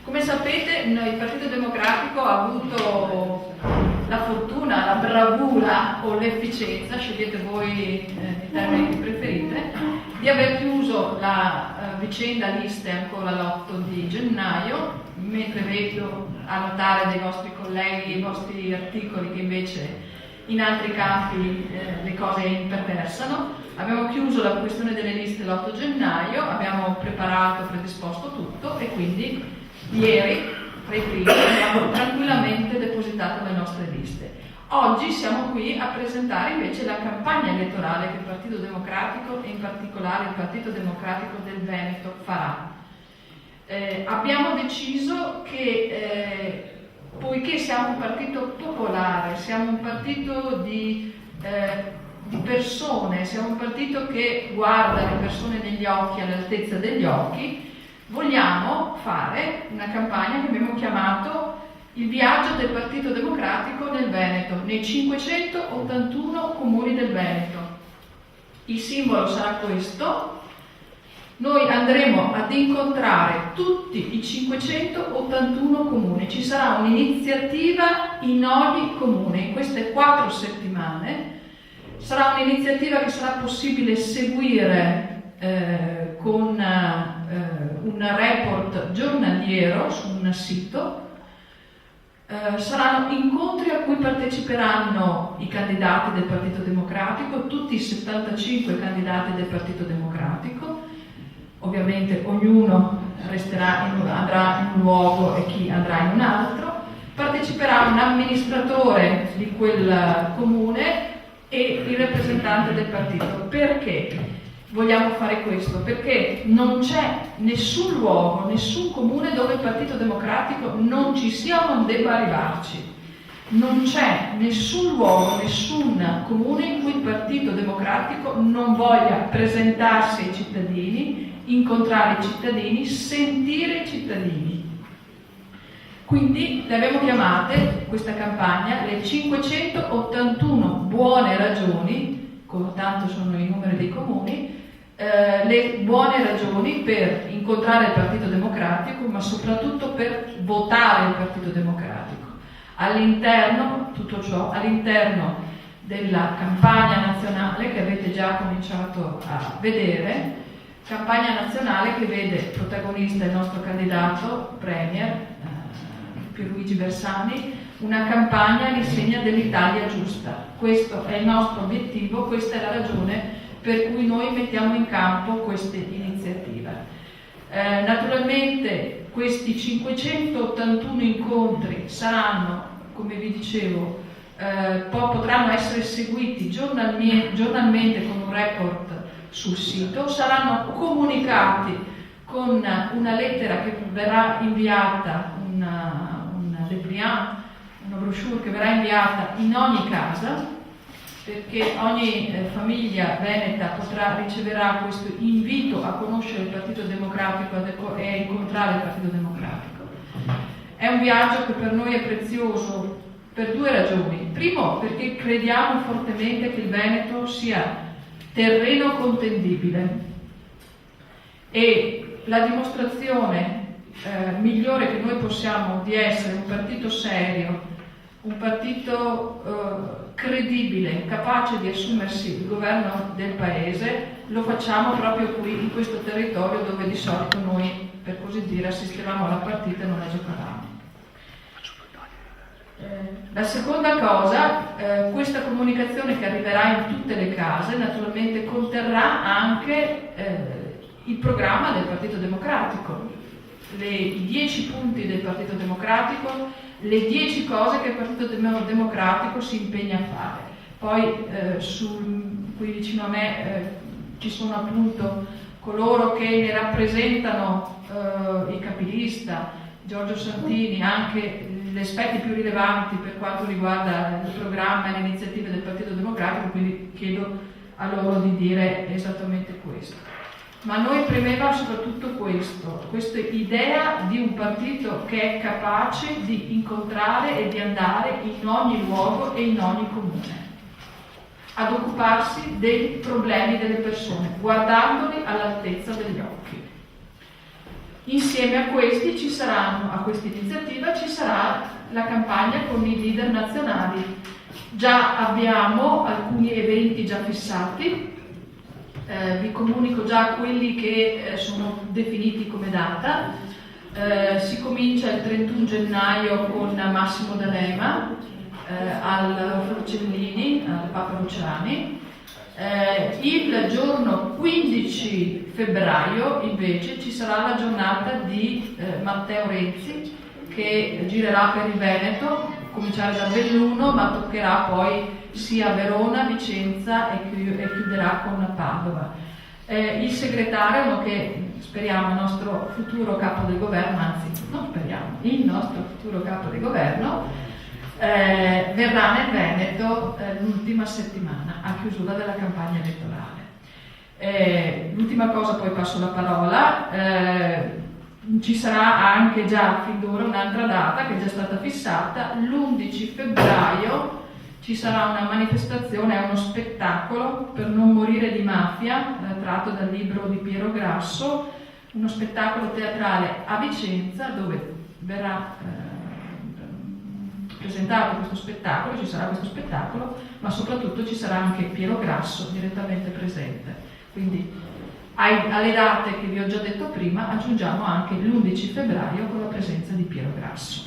Come sapete, il Partito Democratico ha avuto la fortuna, la bravura o l'efficienza, scegliete voi i termini che preferite, di aver chiuso la vicenda liste ancora l'8 di gennaio, mentre vedo a notare dai vostri colleghi i vostri articoli che invece in altri campi le cose imperversano. Abbiamo chiuso la questione delle liste l'8 gennaio, abbiamo preparato, predisposto tutto e quindi ieri, tra i primi, abbiamo tranquillamente depositato le nostre liste. Oggi siamo qui a presentare invece la campagna elettorale che il Partito Democratico e in particolare il Partito Democratico del Veneto farà. Abbiamo deciso che poiché siamo un partito popolare, siamo un partito di persone, siamo un partito che guarda le persone negli occhi, all'altezza degli occhi, vogliamo fare una campagna che abbiamo chiamato il viaggio del Partito Democratico nel Veneto, nei 581 comuni del Veneto. Il simbolo sarà questo. Noi andremo ad incontrare tutti i 581 comuni, ci sarà un'iniziativa in ogni comune, in queste 4 settimane. Sarà un'iniziativa che sarà possibile seguire con un report giornaliero su un sito. Saranno incontri a cui parteciperanno i candidati del Partito Democratico, tutti i 75 candidati del Partito Democratico. Ovviamente ognuno andrà in un luogo e chi andrà in un altro. Parteciperà un amministratore di quel comune e il rappresentante del partito. Perché vogliamo fare questo? Perché non c'è nessun luogo, nessun comune dove il Partito Democratico non ci sia o non debba arrivarci. Non c'è nessun luogo, nessun comune in cui il Partito Democratico non voglia presentarsi ai cittadini, incontrare i cittadini, sentire i cittadini. Quindi le abbiamo chiamate, questa campagna, le 581 buone ragioni, tanto sono i numeri dei comuni, le buone ragioni per incontrare il Partito Democratico, ma soprattutto per votare il Partito Democratico. All'interno, tutto ciò, all'interno della campagna nazionale che avete già cominciato a vedere, campagna nazionale che vede protagonista il nostro candidato premier, Pierluigi Bersani, una campagna all'insegna dell'Italia giusta. Questo è il nostro obiettivo, questa è la ragione per cui noi mettiamo in campo questa iniziativa. Naturalmente questi 581 incontri saranno, come vi dicevo, potranno essere seguiti giornalmente con un report sul sito, saranno comunicati con una lettera che verrà inviata, una brochure che verrà inviata in ogni casa, perché ogni famiglia veneta riceverà questo invito a conoscere il Partito Democratico e a incontrare il Partito Democratico. È un viaggio che per noi è prezioso per 2 ragioni. Primo, perché crediamo fortemente che il Veneto sia terreno contendibile e la dimostrazione migliore che noi possiamo di essere un partito serio, un partito credibile, capace di assumersi il governo del paese, lo facciamo proprio qui in questo territorio dove di solito noi, per così dire, assistevamo alla partita e non la giocavamo. La seconda cosa, questa comunicazione che arriverà in tutte le case naturalmente conterrà anche il programma del Partito Democratico, i 10 punti del Partito Democratico, le 10 cose che il Partito Democratico si impegna a fare. Poi qui vicino a me ci sono appunto coloro che ne rappresentano i capilista, Giorgio Santini, anche gli aspetti più rilevanti per quanto riguarda il programma e le iniziative del Partito Democratico, quindi chiedo a loro di dire esattamente questo. Ma a noi premeva soprattutto questa idea di un partito che è capace di incontrare e di andare in ogni luogo e in ogni comune, ad occuparsi dei problemi delle persone, guardandoli all'altezza degli occhi. Insieme a questa iniziativa ci sarà la campagna con i leader nazionali. Già abbiamo alcuni eventi già fissati, vi comunico già quelli che sono definiti come data. Si comincia il 31 gennaio con Massimo D'Alema al Forcellini, al Papa Luciani. Il giorno 15 febbraio invece ci sarà la giornata di Matteo Renzi, che girerà per il Veneto, cominciare da Belluno, ma toccherà poi sia Verona, Vicenza e chiuderà con Padova. Il segretario, che speriamo il nostro futuro capo del governo, anzi non speriamo, il nostro futuro capo del governo, verrà nel Veneto l'ultima settimana a chiusura della campagna elettorale. L'ultima cosa, poi passo la parola, ci sarà anche già fin d'ora un'altra data che è già stata fissata, l'11 febbraio ci sarà una manifestazione, uno spettacolo per non morire di mafia, tratto dal libro di Piero Grasso, uno spettacolo teatrale a Vicenza dove verrà presentato questo spettacolo, ci sarà questo spettacolo, ma soprattutto ci sarà anche Piero Grasso direttamente presente. Quindi alle date che vi ho già detto prima aggiungiamo anche l'11 febbraio con la presenza di Piero Grasso.